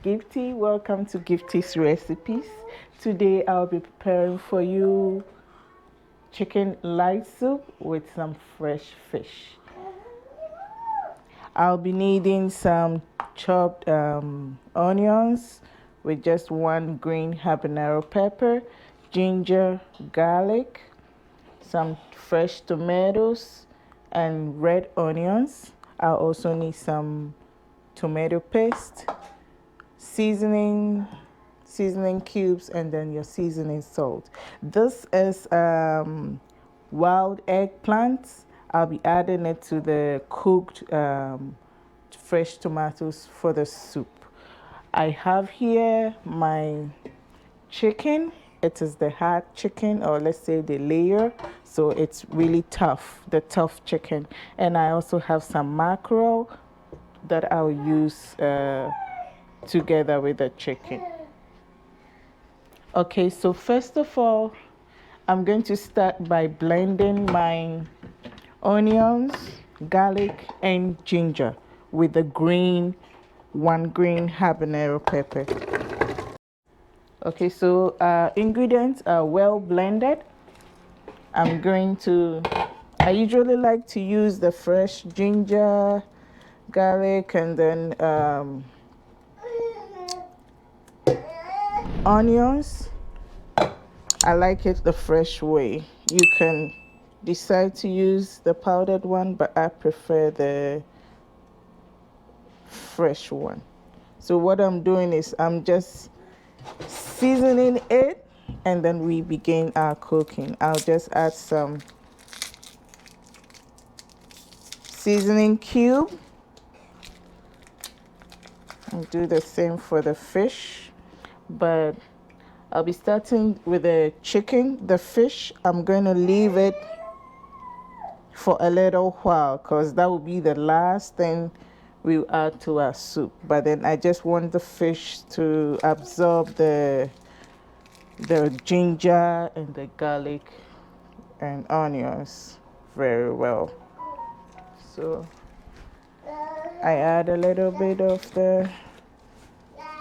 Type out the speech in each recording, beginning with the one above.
Gifty. Welcome to Gifty's Recipes. Today I'll be preparing for you chicken light soup with some fresh fish. I'll be needing some chopped onions with just one green habanero pepper, ginger, garlic, some fresh tomatoes, and red onions. I'll also need some tomato paste, seasoning cubes, and then your seasoning salt. This is wild eggplants. I'll be adding it to the cooked fresh tomatoes for the soup. I have here my chicken. It is the hard chicken, or let's say the layer, so it's really tough, the tough chicken. And I also have some mackerel that I'll use together with the chicken. Okay, so first of all, I'm going to start by blending my onions, garlic, and ginger with the one green habanero pepper. Okay, so ingredients are well blended. I usually like to use the fresh ginger, garlic, and then onions. I like it the fresh way. You can decide to use the powdered one, but I prefer the fresh one. So what I'm doing is I'm just seasoning it, and then we begin our cooking. I'll just add some seasoning cube and do the same for the fish, but I'll be starting with the chicken. The fish, I'm going to leave it for a little while because that will be the last thing we'll add to our soup. But then I just want the fish to absorb the ginger and the garlic and onions very well. So I add a little bit of the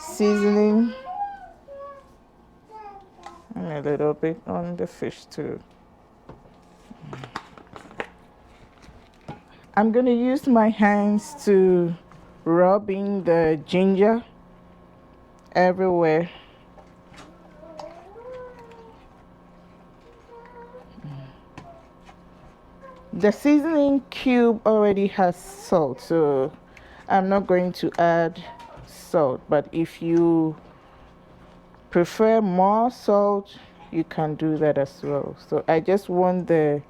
seasoning and a little bit on the fish too. I'm going to use my hands to rub in the ginger everywhere. The seasoning cube already has salt, so I'm not going to add salt, but if you prefer more salt, you can do that as well. So I just want the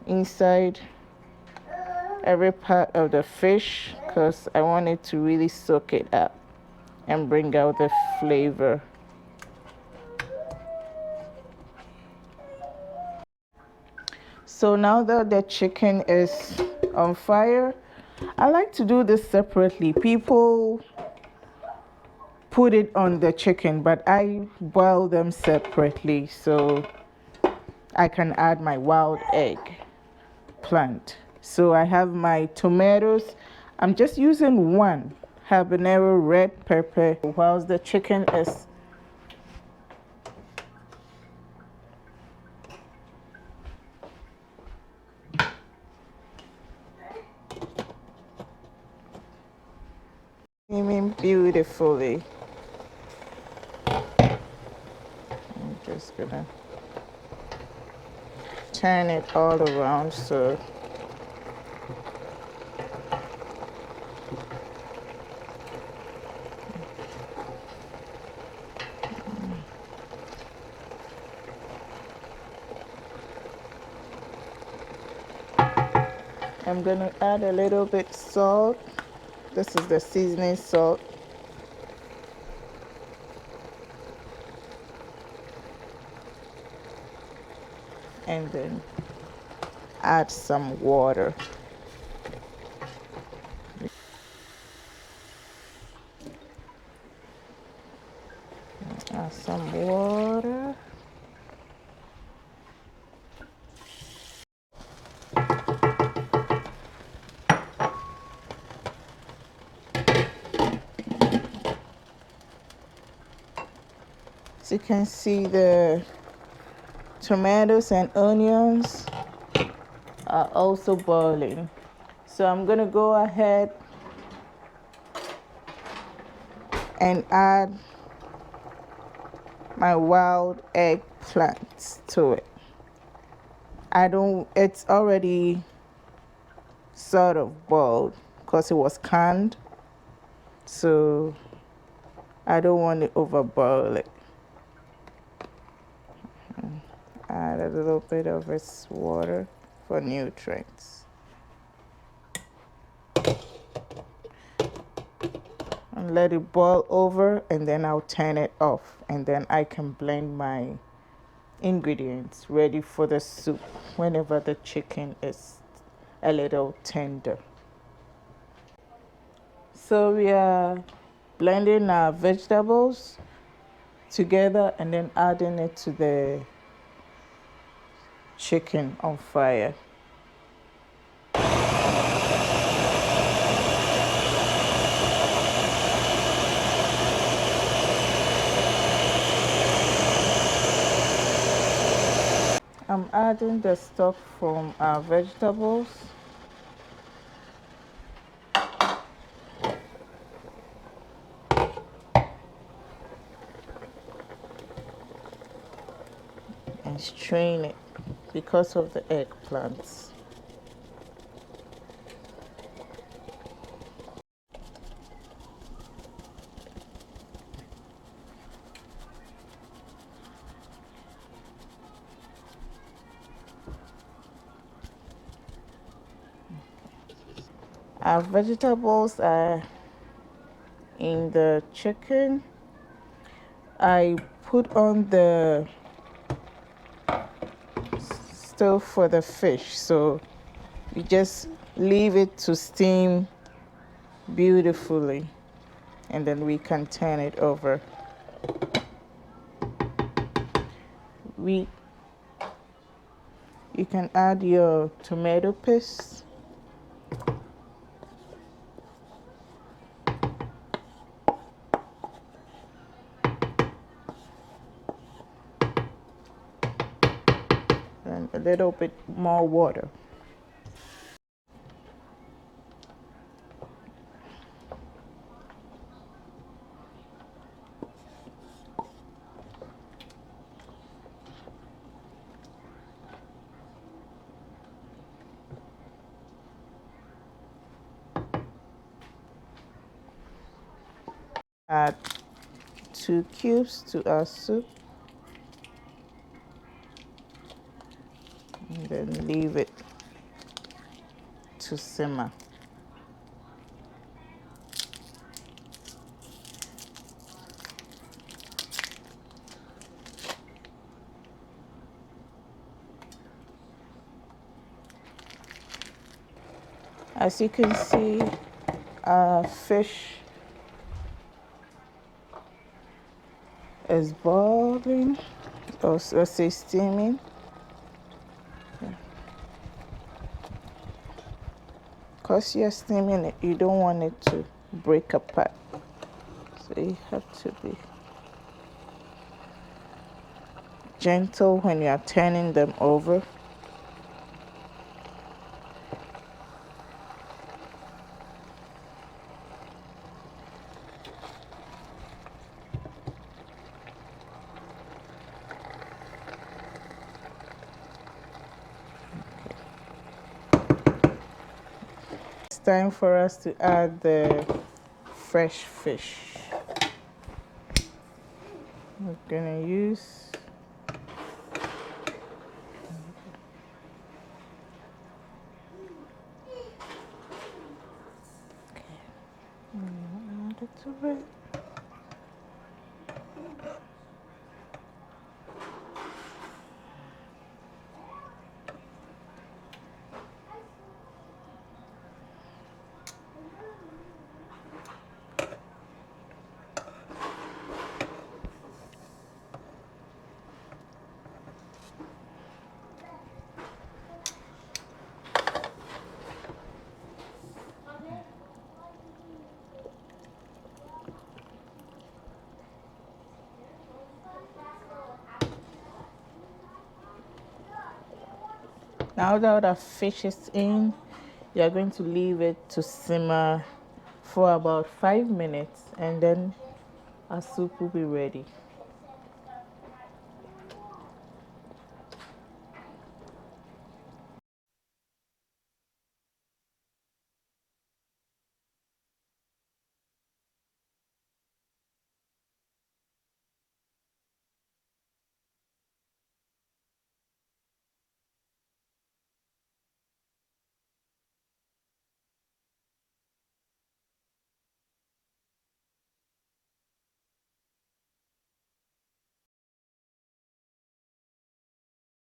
inside, every part of the fish, because I want it to really soak it up and bring out the flavor. So now that the chicken is on fire, I like to do this separately. People put it on the chicken, but I boil them separately so I can add my wild egg plant. So I have my tomatoes. I'm just using one habanero red pepper whilst the chicken is steaming beautifully. I'm just gonna turn it all around so I'm gonna add a little bit salt. This is the seasoning salt. And then add some water. Add some water. As you can see, the tomatoes and onions are also boiling. So I'm gonna go ahead and add my wild eggplants to it. It's already sort of boiled because it was canned. So I don't want to overboil it. Add a little bit of its water for nutrients. And let it boil over, and then I'll turn it off, and then I can blend my ingredients ready for the soup whenever the chicken is a little tender. So we are blending our vegetables together and then adding it to the chicken on fire. I'm adding the stock from our vegetables. And strain it because of the eggplants. Our vegetables are in the chicken. I put on the stove for the fish, so we just leave it to steam beautifully, and then we can turn it over. You can add your tomato paste. And a little bit more water. Add 2 cubes to our soup, and then leave it to simmer. As you can see, our fish is boiling, or say steaming. Because you're steaming it, you don't want it to break apart. So you have to be gentle when you are turning them over. It's time for us to add the fresh fish. We're gonna use add it to it. Now that our fish is in, you're going to leave it to simmer for about 5 minutes, and then our soup will be ready.